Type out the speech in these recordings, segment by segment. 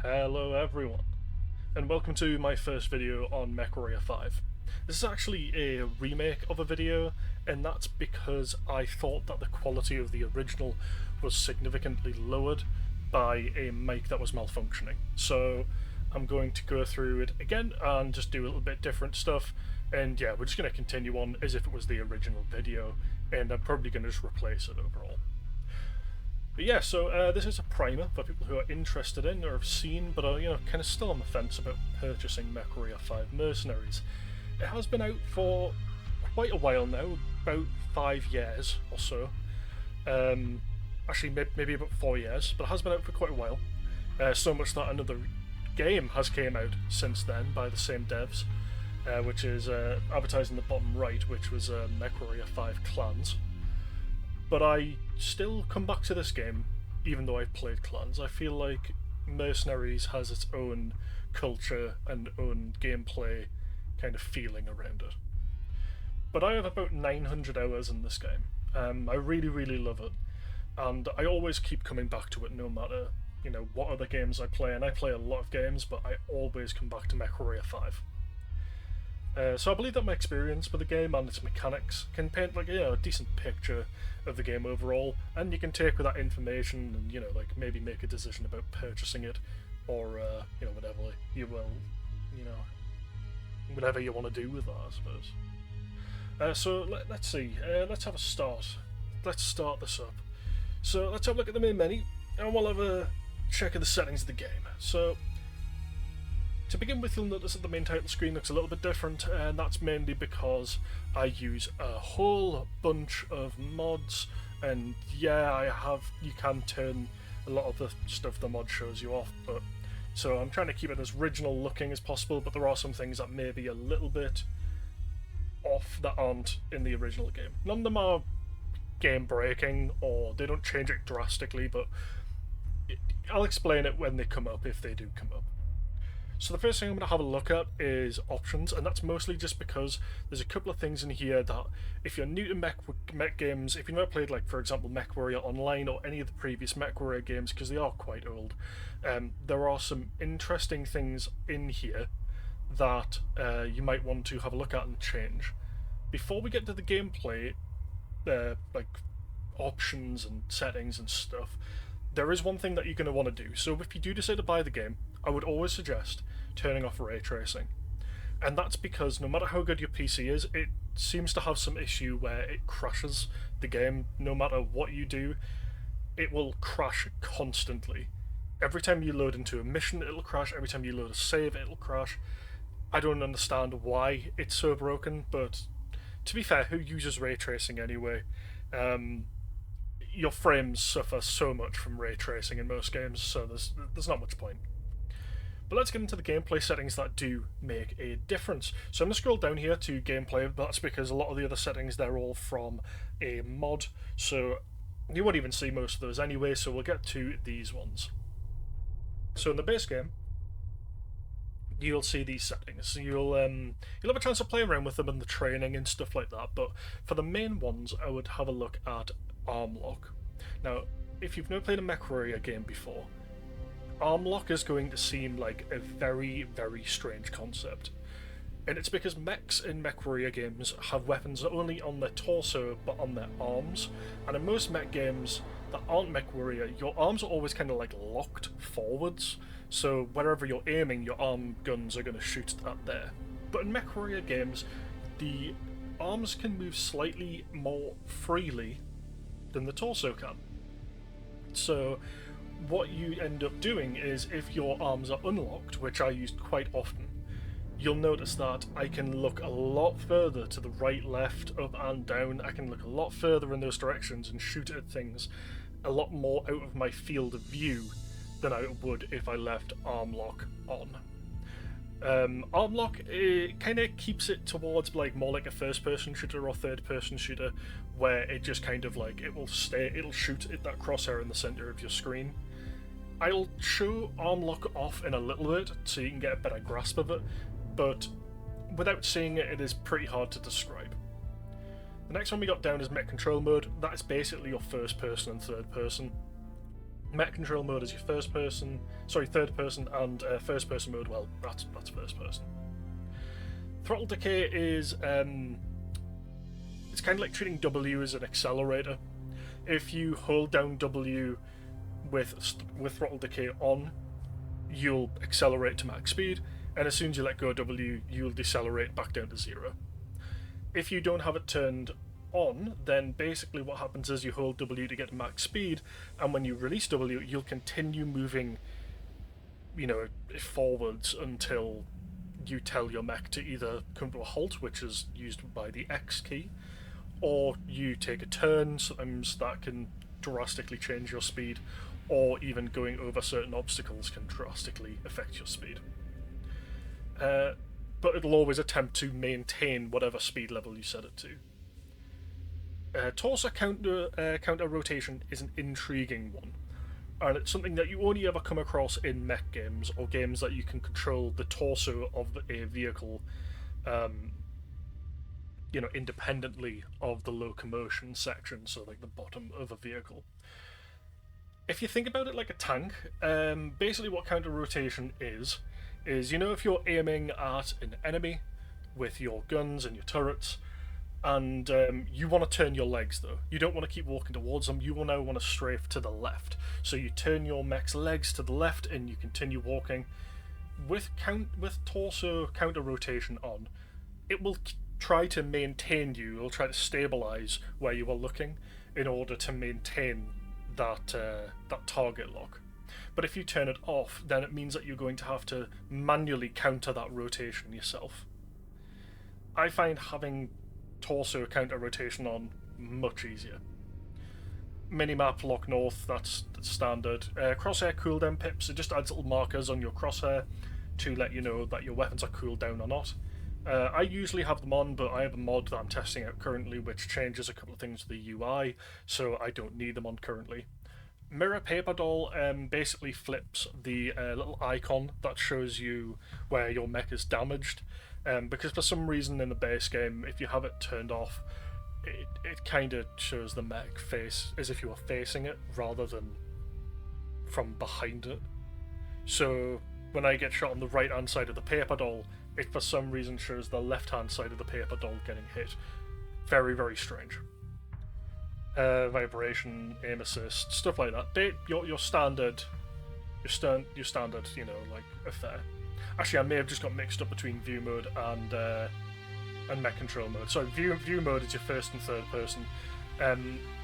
Hello everyone, and welcome to my first video on MechWarrior 5. This is actually a remake of a video, and that's because I thought that the quality of the original was significantly lowered by a mic that was malfunctioning. So I'm going to go through it again and just do a little bit different stuff, and yeah, we're just going to continue on as if it was the original video, and I'm probably going to just replace it overall. But yeah, so this is a primer for people who are interested in or have seen, but are kind of still on the fence about purchasing MechWarrior 5 Mercenaries. It has been out for quite a while now, about 5 years or so. Actually, maybe about 4 years, but it has been out for quite a while. So much that another game has came out since then by the same devs, which is advertised in the bottom right, which was MechWarrior 5 Clans. But I still come back to this game, even though I've played Clans. I feel like Mercenaries has its own culture and own gameplay kind of feeling around it. But I have about 900 hours in this game. I really, really love it. And I always keep coming back to it no matter, what other games I play. And I play a lot of games, but I always come back to MechWarrior 5. So I believe that my experience with the game and its mechanics can paint a decent picture of the game overall, and you can take with that information and maybe make a decision about purchasing it, or whatever you will, whatever you want to do with that, I suppose. So let's see. Let's have a start. Let's start this up. So let's have a look at the main menu, and we'll have a check of the settings of the game. So, to begin with, you'll notice that the main title screen looks a little bit different, and that's mainly because I use a whole bunch of mods, and yeah, you can turn a lot of the stuff the mod shows you off, but so I'm trying to keep it as original looking as possible, but there are some things that may be a little bit off that aren't in the original game. None of them are game breaking, or they don't change it drastically, but I'll explain it when they come up, if they do come up. So the first thing I'm going to have a look at is options, and that's mostly just because there's a couple of things in here that, if you're new to mech games, if you've never played, for example, MechWarrior Online or any of the previous MechWarrior games, because they are quite old, there are some interesting things in here that you might want to have a look at and change. Before we get to the gameplay, options and settings and stuff, there is one thing that you're going to want to do. So if you do decide to buy the game, I would always suggest turning off ray tracing. And that's because no matter how good your PC is, it seems to have some issue where it crashes the game. No matter what you do, it will crash constantly. Every time you load into a mission, it'll crash. Every time you load a save, it'll crash. I don't understand why it's so broken, but to be fair, who uses ray tracing anyway? Your frames suffer so much from ray tracing in most games, so there's not much point. But let's get into the gameplay settings that do make a difference. So I'm going to scroll down here to gameplay, but that's because a lot of the other settings, they're all from a mod, so you won't even see most of those anyway, so we'll get to these ones. So in the base game, you'll see these settings. You'll have a chance to play around with them in the training and stuff like that, but for the main ones, I would have a look at arm lock. Now, if you've never played a MechWarrior game before, arm lock is going to seem like a very, very strange concept. And it's because mechs in MechWarrior games have weapons not only on their torso, but on their arms. And in most mech games that aren't MechWarrior, your arms are always kind of locked forwards. So wherever you're aiming, your arm guns are going to shoot at there. But in MechWarrior games, the arms can move slightly more freely than the torso can. So what you end up doing is, if your arms are unlocked, which I used quite often, you'll notice that I can look a lot further to the right, left, up and down. I can look a lot further in those directions and shoot at things a lot more out of my field of view than I would if I left arm lock on. Arm lock, it kind of keeps it towards more like a first-person shooter or third-person shooter, where it just kind of it'll shoot at that crosshair in the center of your screen. I'll show arm lock off in a little bit so you can get a better grasp of it, but without seeing it, it is pretty hard to describe. The next one we got down is mech control mode. That is basically your first person and third person. Mech control mode is your third person, and first person mode, well, that's first person. Throttle decay is it's kind of like treating W as an accelerator. If you hold down W with throttle decay on, you'll accelerate to max speed, and as soon as you let go of W, you'll decelerate back down to 0. If you don't have it turned on, then basically what happens is you hold W to get to max speed, and when you release W, you'll continue moving, forwards until you tell your mech to either come to a halt, which is used by the X key, or you take a turn. Sometimes that can drastically change your speed, or even going over certain obstacles can drastically affect your speed. But it'll always attempt to maintain whatever speed level you set it to. Torso counter rotation is an intriguing one, and it's something that you only ever come across in mech games, or games that you can control the torso of a vehicle independently of the locomotion section, so like the bottom of a vehicle. If you think about it like a tank, basically what counter rotation is if you're aiming at an enemy with your guns and your turrets, and you want to turn your legs though. You don't want to keep walking towards them, you will now want to strafe to the left. So you turn your mech's legs to the left and you continue walking. With torso counter rotation on, it will try to maintain you, it'll try to stabilize where you are looking in order to maintain that target lock. But if you turn it off, then it means that you're going to have to manually counter that rotation yourself. I find having torso counter rotation on much easier. Minimap lock north, that's standard. Crosshair cooldown pips, it just adds little markers on your crosshair to let you know that your weapons are cooled down or not. I usually have them on, but I have a mod that I'm testing out currently which changes a couple of things to the UI, so I don't need them on currently. Mirror Paper Doll basically flips the little icon that shows you where your mech is damaged, because for some reason in the base game, if you have it turned off, it kind of shows the mech face as if you were facing it rather than from behind it. So when I get shot on the right hand side of the paper doll, it for some reason shows the left hand side of the paper doll getting hit. Very, very strange. Vibration, aim assist, stuff like that. Your standard, like affair. Actually, I may have just got mixed up between view mode and mech control mode. So view mode is your first and third person.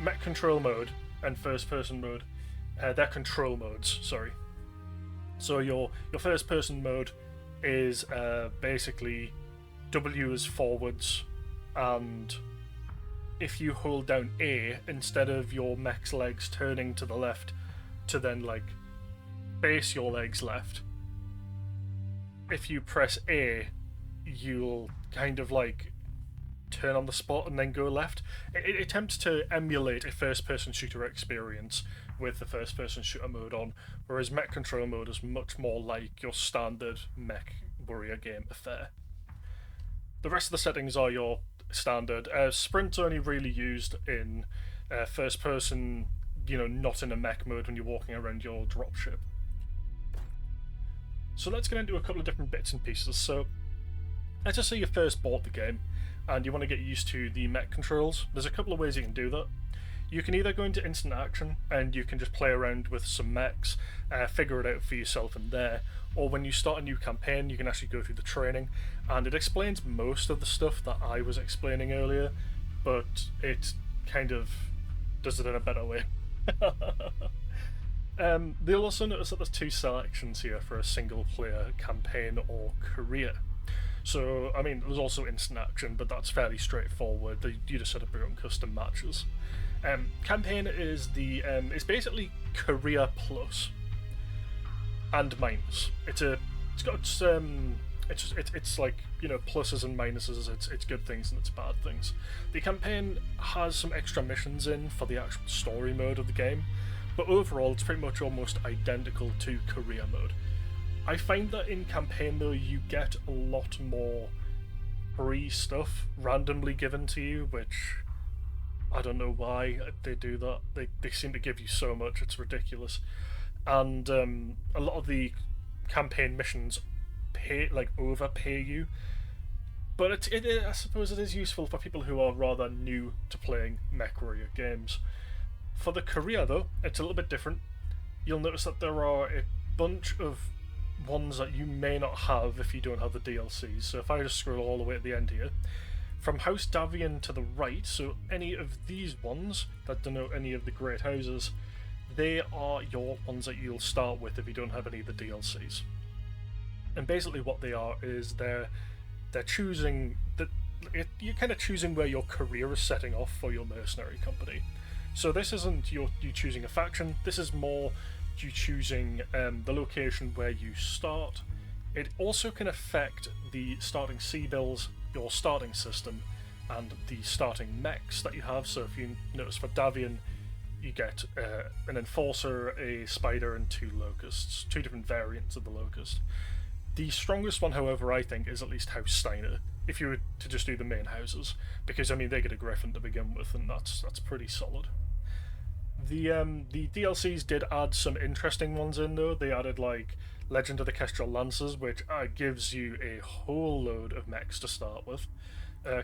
Mech control mode and first person mode, they're control modes. Sorry. So your first person mode is basically W is forwards, and if you hold down A instead of your mech's legs turning to the left to then like face your legs left, if you press A, you'll kind of like turn on the spot and then go left. It attempts to emulate a first-person shooter experience with the first-person shooter mode on, whereas mech control mode is much more like your standard MechWarrior game affair. The rest of the settings are your standard. Sprint's only really used in first-person, not in a mech mode when you're walking around your dropship. So let's get into a couple of different bits and pieces. So let's just say you first bought the game and you want to get used to the mech controls. There's a couple of ways you can do that. You can either go into instant action and you can just play around with some mechs, figure it out for yourself in there, or when you start a new campaign you can actually go through the training, and it explains most of the stuff that I was explaining earlier, but it kind of does it in a better way. You'll also notice that there's two selections here for a single player campaign or career. So, I mean, there's also instant action, but that's fairly straightforward. You just set up your own custom matches. Campaign is it's basically career plus and minus. It's like, pluses and minuses. It's good things and it's bad things. The campaign has some extra missions in for the actual story mode of the game, but overall it's pretty much almost identical to career mode. I find that in campaign though you get a lot more free stuff randomly given to you, which I don't know why they do that. They seem to give you so much, it's ridiculous. And a lot of the campaign missions overpay you. But I suppose it is useful for people who are rather new to playing MechWarrior games. For the career, though, it's a little bit different. You'll notice that there are a bunch of ones that you may not have if you don't have the DLCs. So if I just scroll all the way to the end here, from House Davian to the right, so any of these ones that denote any of the great houses, they are your ones that you'll start with if you don't have any of the DLCs. And basically what they are is they're choosing you're kind of choosing where your career is setting off for your mercenary company. So this isn't you choosing a faction, this is more you choosing the location where you start. It also can affect the starting C-bills, your starting system, and the starting mechs that you have. So if you notice for Davian, you get an Enforcer, a Spider, and 2 Locusts, 2 different variants of the Locust. The strongest one, however, I think, is at least House Steiner, if you were to just do the main houses, because, I mean, they get a Griffin to begin with, and that's pretty solid. The DLCs did add some interesting ones in, though. They added, like, Legend of the Kestrel Lancers, which gives you a whole load of mechs to start with.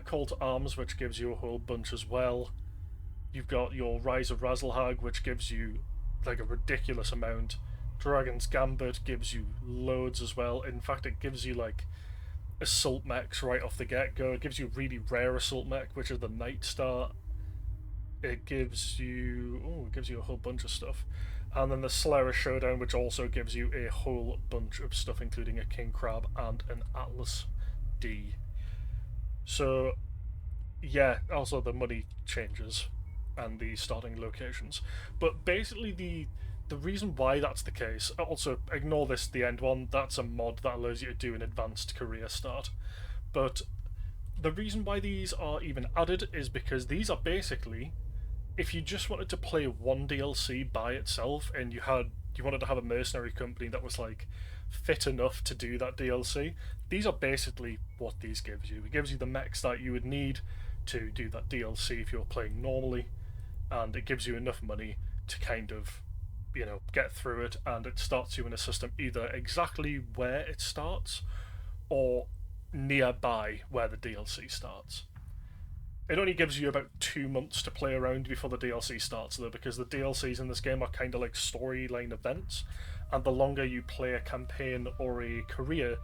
Call to Arms, which gives you a whole bunch as well. You've got your Rise of Razzlehag, which gives you, like, a ridiculous amount. Dragon's Gambit gives you loads as well. In fact, it gives you, like, assault mechs right off the get-go. It gives you a really rare assault mech, which is the Night Star. It gives you a whole bunch of stuff. And then the Slayer Showdown, which also gives you a whole bunch of stuff, including a King Crab and an Atlas D. So, yeah, also the money changes and the starting locations. But basically the reason why that's the case, also ignore this, the end one, that's a mod that allows you to do an advanced career start. But the reason why these are even added is because these are basically, if you just wanted to play one DLC by itself and you wanted to have a mercenary company that was like fit enough to do that DLC, these are basically what these gives you. It gives you the mechs that you would need to do that DLC if you're playing normally, and it gives you enough money to kind of, get through it, and it starts you in a system either exactly where it starts or nearby where the DLC starts. It only gives you about 2 months to play around before the DLC starts, though, because the DLCs in this game are kind of like storyline events, and the longer you play a campaign or a career,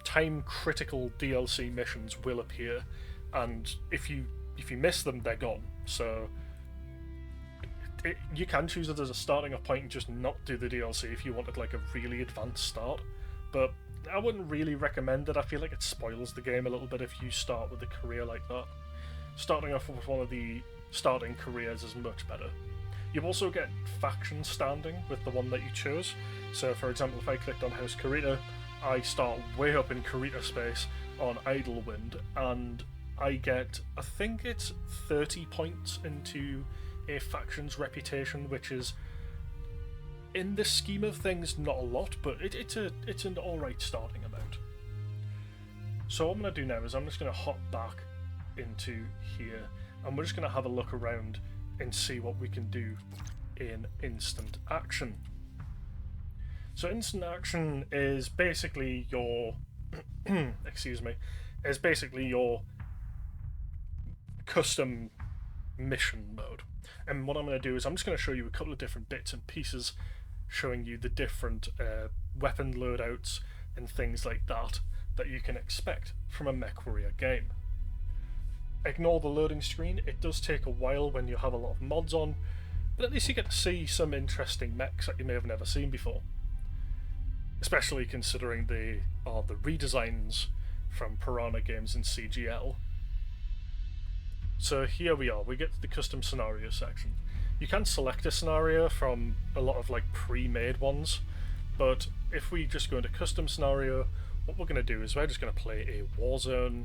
time-critical DLC missions will appear, and if you miss them, they're gone. So you can choose it as a starting off point and just not do the DLC if you wanted like a really advanced start, but I wouldn't really recommend it. I feel like it spoils the game a little bit if you start with a career like that. Starting off with one of the starting careers is much better. You also get faction standing with the one that you chose. So for example, if I clicked on House Karita, I start way up in Karita space on Idlewind, and I get, I think it's 30 points into a faction's reputation, which is, in the scheme of things, not a lot, but it's an alright starting amount. So what I'm going to do now is I'm just going to hop back into here, and we're just going to have a look around and see what we can do in instant action. So instant action is basically your is basically your custom mission mode. And what I'm going to do is I'm just going to show you a couple of different bits and pieces showing you the different weapon loadouts and things like that you can expect from a MechWarrior game. Ignore the loading screen, it does take a while when you have a lot of mods on, but at least you get to see some interesting mechs that you may have never seen before. Especially considering they are the redesigns from Piranha Games and CGL. So here we are, we get to the custom scenario section. You can select a scenario from a lot of like pre-made ones, but if we just go into custom scenario, what we're going to do is we're just going to play a Warzone,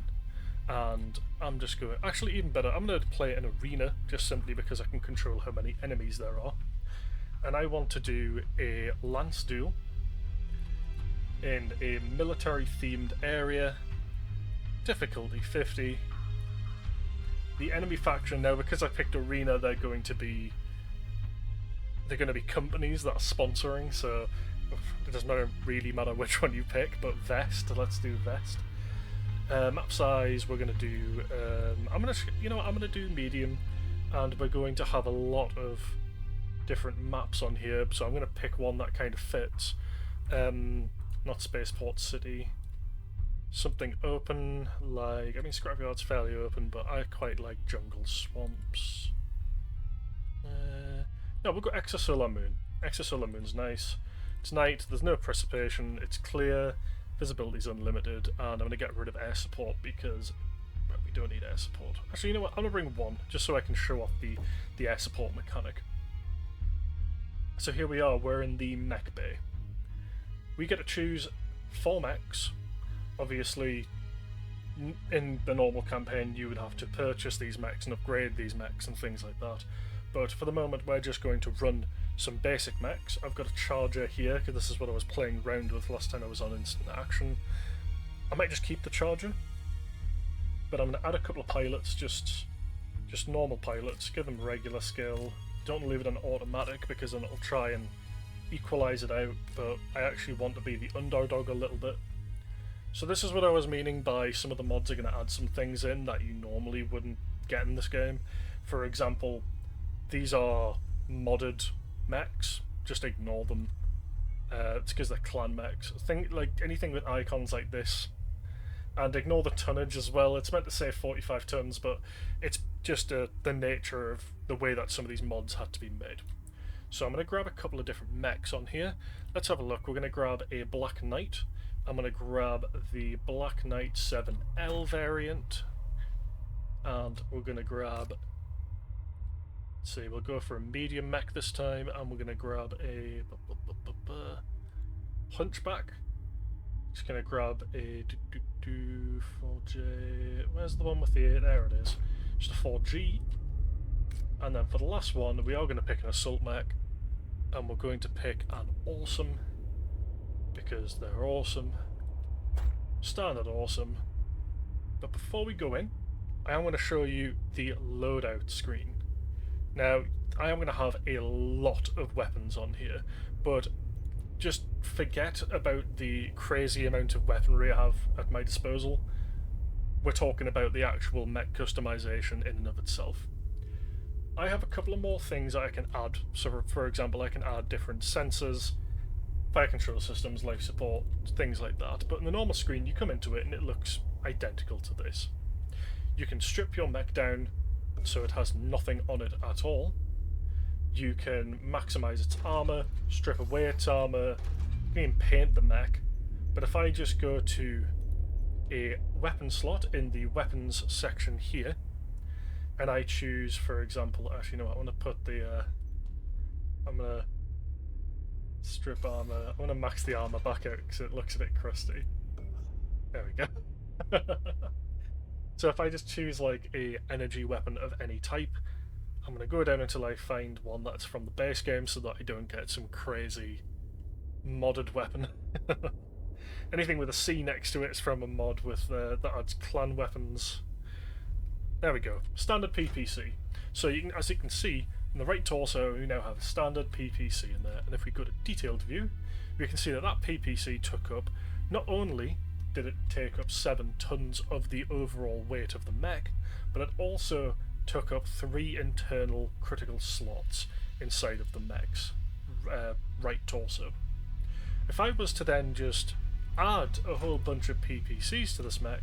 and I'm just going, actually even better, I'm going to play an arena, just simply because I can control how many enemies there are. And I want to do a lance duel in a military themed area, difficulty 50, The enemy faction now, because I picked Arena, they're going to be companies that are sponsoring, so it doesn't really matter which one you pick, but Vest, let's do Vest. Map size, we're going to do, I'm going to do medium, and we're going to have a lot of different maps on here, so I'm going to pick one that kind of fits. Not Spaceport City. Something open, like, I mean, Scrapyard's fairly open, but I quite like Jungle Swamps. No, we'll go Exosolar Moon. Exosolar Moon's nice. It's night, there's no precipitation, it's clear, visibility's unlimited, and I'm going to get rid of air support because, well, we don't need air support. Actually, you know what, I'm going to bring one, just so I can show off the air support mechanic. So here we are, we're in the mech bay. We get to choose 4 mechs. Obviously, in the normal campaign, you would have to purchase these mechs and upgrade these mechs and things like that. But for the moment, we're just going to run some basic mechs. I've got a charger here, because this is what I was playing around with last time I was on instant action. I might just keep the charger, but I'm going to add a couple of pilots, just normal pilots, give them regular skill. Don't leave it on automatic, because then it'll try and equalise it out, but I actually want to be the underdog a little bit. So this is what I was meaning by some of the mods are going to add some things in that you normally wouldn't get in this game. For example, these are modded mechs, just ignore them. It's because they're clan mechs. Like anything with icons like this, and ignore the tonnage as well. It's meant to say 45 tons, but it's just the nature of the way that some of these mods had to be made. So I'm going to grab a couple of different mechs on here. Let's have a look. We're going to grab a Black Knight. I'm going to grab the Black Knight 7L variant, and we're going to grab, let's see, we'll go for a medium mech this time, and we're going to grab a Hunchback. Just going to grab a 4J, where's the one with the 8? There it is. Just a 4G. And then for the last one, we are going to pick an Assault mech, and we're going to pick an Awesome, because they're awesome. Standard awesome. But before we go in, I am going to show you the loadout screen. Now, I am going to have a lot of weapons on here, but just forget about the crazy amount of weaponry I have at my disposal. We're talking about the actual mech customization in and of itself. I have a couple of more things that I can add. So for example, I can add different sensors, fire control systems, life support, things like that. But in the normal screen, you come into it and it looks identical to this. You can strip your mech down so it has nothing on it at all. You can maximize its armor, strip away its armor, you can even paint the mech. But if I just go to a weapon slot in the weapons section here, and I choose, for example, actually, you know what, I'm going to put the, I'm going to strip armor, I'm going to max the armor back out because it looks a bit crusty. There we go. So if I just choose like a energy weapon of any type, I'm going to go down until I find one that's from the base game so that I don't get some crazy modded weapon. Anything with a C next to it is from a mod with that adds clan weapons. There we go, standard PPC. So you can, as you can see, in the right torso we now have a standard PPC in there, and if we go to detailed view, we can see that that PPC took up, not only did it take up 7 tons of the overall weight of the mech, but it also took up 3 internal critical slots inside of the mech's right torso. If I was to then just add a whole bunch of PPCs to this mech,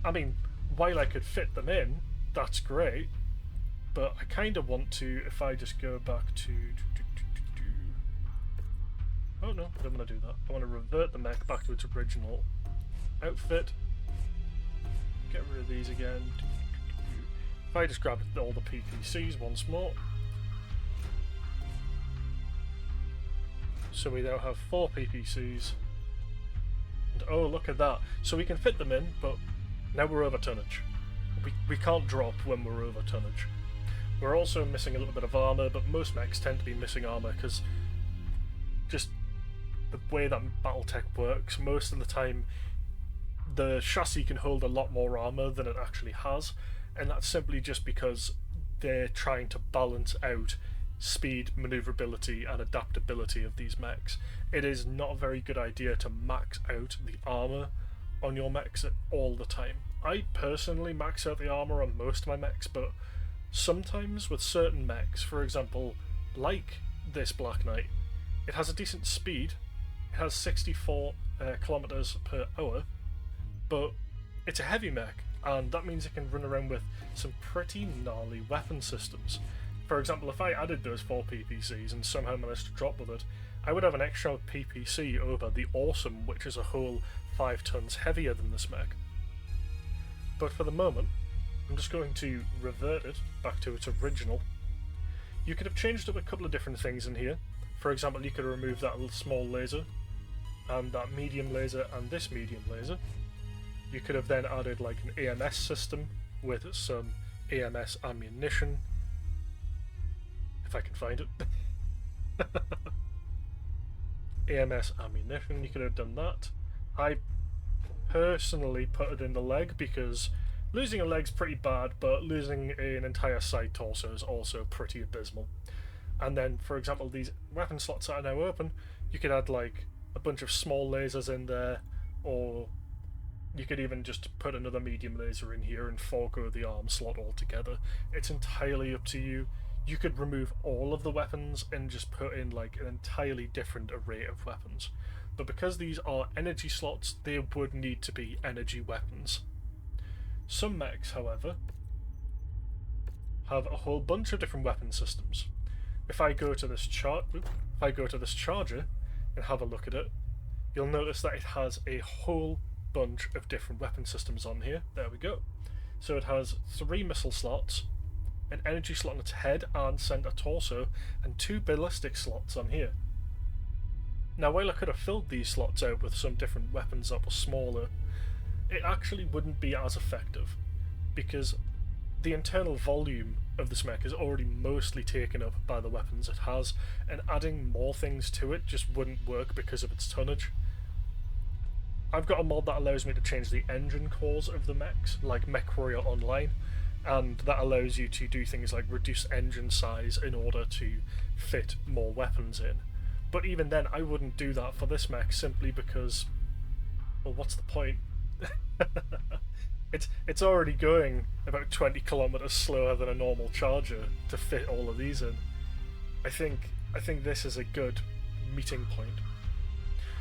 I mean, while I could fit them in, that's great, but I kind of want to, if I just go back to... Oh no, I don't want to do that. I want to revert the mech back to its original outfit. Get rid of these again. If I just grab all the PPCs once more. So we now have 4 PPCs. And oh, look at that. So we can fit them in, but now we're over tonnage. We can't drop when we're over tonnage. We're also missing a little bit of armor, but most mechs tend to be missing armor because just the way that Battletech works, most of the time the chassis can hold a lot more armor than it actually has, and that's simply just because they're trying to balance out speed, maneuverability, and adaptability of these mechs. It is not a very good idea to max out the armor on your mechs all the time. I personally max out the armor on most of my mechs, but sometimes with certain mechs, for example, like this Black Knight, it has a decent speed. It has 64 kilometers per hour, but it's a heavy mech, and that means it can run around with some pretty gnarly weapon systems. For example, if I added those 4 PPCs and somehow managed to drop with it, I would have an extra PPC over the Awesome, which is a whole 5 tons heavier than this mech. But for the moment, I'm just going to revert it back to its original. You could have changed up a couple of different things in here. For example, you could have removed that little small laser, and that medium laser, and this medium laser. You could have then added like an AMS system with some AMS ammunition, if I can find it. AMS ammunition, you could have done that. I personally put it in the leg because losing a leg's pretty bad, but losing an entire side torso is also pretty abysmal. And then, for example, these weapon slots that are now open, you could add like a bunch of small lasers in there, or you could even just put another medium laser in here and forgo the arm slot altogether. It's entirely up to you. You could remove all of the weapons and just put in like an entirely different array of weapons. But because these are energy slots, they would need to be energy weapons. Some mechs, however, have a whole bunch of different weapon systems. If I go to this charger and have a look at it, you'll notice that it has a whole bunch of different weapon systems on here. There we go. So it has 3 missile slots, an energy slot on its head and center torso, and 2 ballistic slots on here. Now, while I could have filled these slots out with some different weapons that were smaller, it actually wouldn't be as effective, because the internal volume of this mech is already mostly taken up by the weapons it has, and adding more things to it just wouldn't work because of its tonnage. I've got a mod that allows me to change the engine cores of the mechs, like MechWarrior Online, and that allows you to do things like reduce engine size in order to fit more weapons in. But even then, I wouldn't do that for this mech simply because, well, what's the point? It's already going about 20 kilometers slower than a normal charger to fit all of these in. I think this is a good meeting point.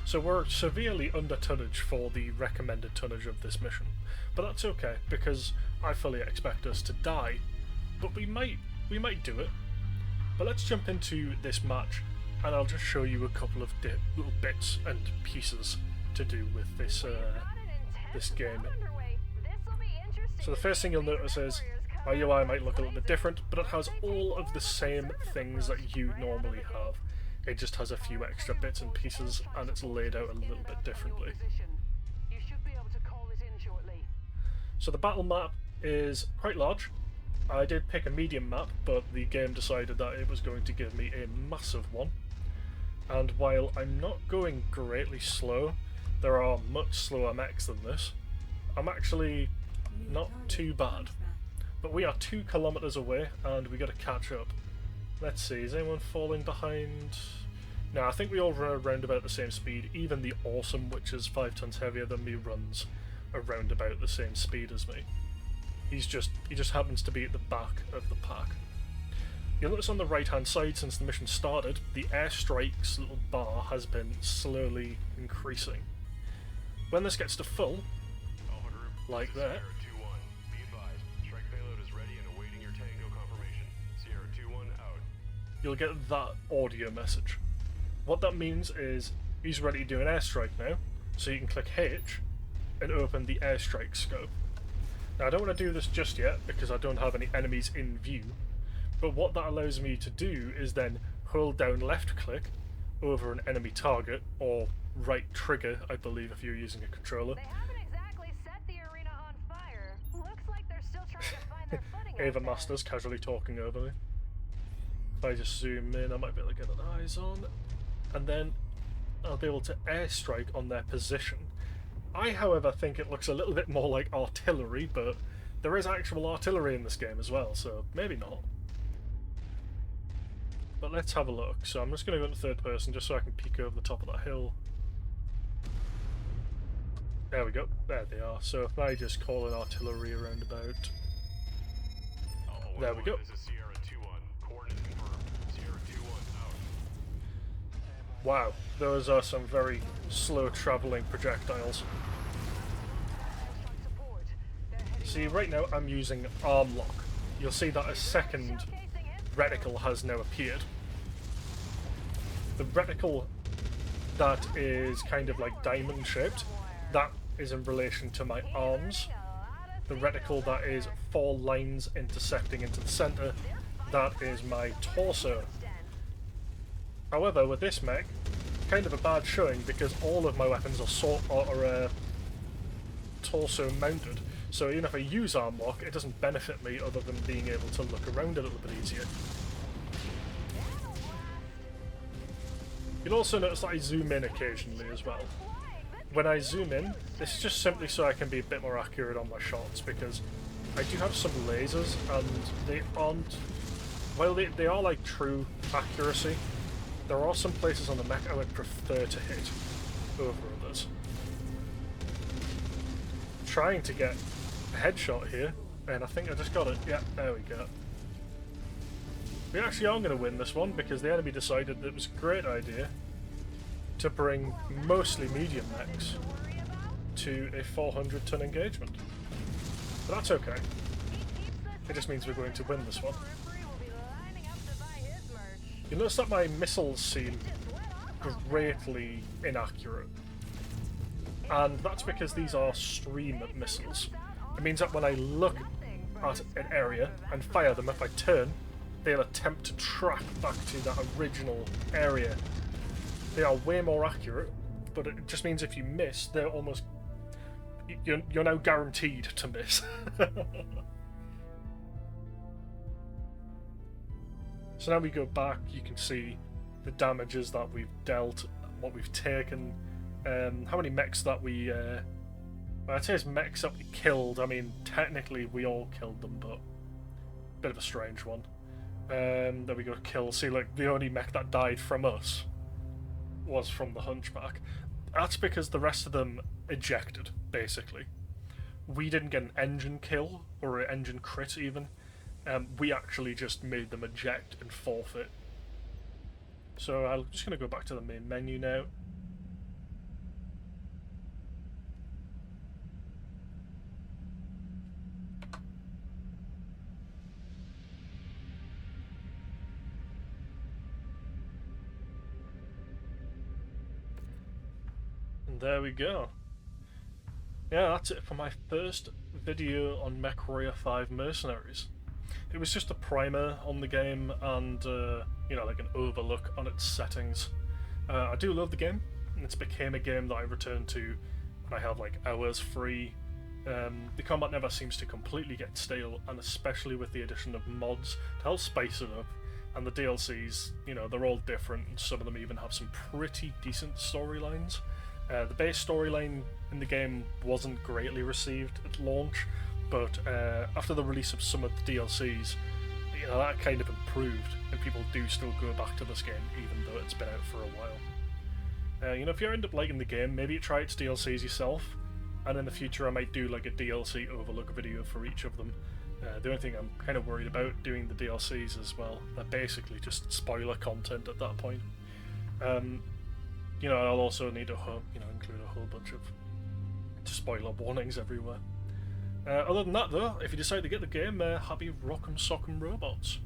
So we're severely under tonnage for the recommended tonnage of this mission, but that's okay because I fully expect us to die. But we might do it. But let's jump into this match, and I'll just show you a couple of little bits and pieces to do with this this game. So the first thing you'll notice is my UI might look a little bit different, but it has all of the same things that you normally have. It just has a few extra bits and pieces, and it's laid out a little bit differently. So the battle map is quite large. I did pick a medium map, but the game decided that it was going to give me a massive one. And while I'm not going greatly slow, there are much slower mechs than this. I'm actually not too bad. But we are 2 kilometers away, and we got to catch up. Let's see, is anyone falling behind? No, I think we all run around about the same speed. Even the Awesome, which is 5 tons heavier than me, runs around about the same speed as me. He just happens to be at the back of the pack. You'll notice on the right hand side, since the mission started, the airstrike's little bar has been slowly increasing. When this gets to full, like that, you'll get that audio message. What that means is he's ready to do an airstrike now, so you can click H and open the airstrike scope. Now I don't want to do this just yet because I don't have any enemies in view, but what that allows me to do is then hold down left click over an enemy target, or right trigger I believe if you're using a controller. They haven't exactly set the arena on fire. Looks like they're still trying to find their footing out Ava there. Masters casually talking over me. If I just zoom in, I might be able to get an eyes on, and then I'll be able to airstrike on their position. I, however, think it looks a little bit more like artillery, but there is actual artillery in this game as well, so maybe not. But let's have a look. So I'm just going to go into third person just so I can peek over the top of that hill. There we go. There they are. So if I just call in artillery around about... There we go. Wow, those are some very slow travelling projectiles. See, right now I'm using arm lock. You'll see that a second reticle has now appeared. The reticle that is kind of like diamond shaped, that is in relation to my arms. The reticle that is 4 lines intersecting into the centre, that is my torso. However, with this mech, kind of a bad showing because all of my weapons are torso mounted. So even if I use arm lock, it doesn't benefit me other than being able to look around a little bit easier. You'll also notice that I zoom in occasionally as well. When I zoom in, this is just simply so I can be a bit more accurate on my shots, because I do have some lasers and they aren't... Well, they are like true accuracy. There are some places on the mech I would prefer to hit over others. Trying to get a headshot here, and I think I just got it. Yeah, there we go. We actually are going to win this one because the enemy decided that it was a great idea to bring mostly medium mechs to a 400-ton engagement. But that's okay. It just means we're going to win this one. You'll notice that my missiles seem greatly inaccurate. And that's because these are stream missiles. It means that when I look at an area and fire them, if I turn, they'll attempt to track back to that original area. They are way more accurate, but it just means if you miss, they're almost... You're now guaranteed to miss. So now we go back, you can see the damages that we've dealt, what we've taken, how many mechs that we... well, I'd say it's mechs that we killed. I mean, technically we all killed them, but... Bit of a strange one. There we go, kill. See, like, the only mech that died from us was from the Hunchback. That's because the rest of them ejected, basically. We didn't get an engine kill, or an engine crit even. We actually just made them eject and forfeit. So I'm just going to go back to the main menu now. And there we go. Yeah, that's it for my first video on MechWarrior 5 Mercenaries. It was just a primer on the game and, you know, like an overlook on its settings. I do love the game, and it's became a game that I return to when I have like hours free. The combat never seems to completely get stale, and especially with the addition of mods to help spice it up. And the DLCs, you know, they're all different, and some of them even have some pretty decent storylines. The base storyline in the game wasn't greatly received at launch, but after the release of some of the DLCs, you know, that kind of improved, and people do still go back to this game even though it's been out for a while. You know, if you end up liking the game, maybe you try its DLCs yourself, and in the future I might do like a DLC overlook video for each of them. The only thing I'm kind of worried about doing the DLCs as well, they're basically just spoiler content at that point. You know, I'll also need to include a whole bunch of spoiler warnings everywhere. Other than that though, if you decide to get the game, happy rock'em sock'em robots.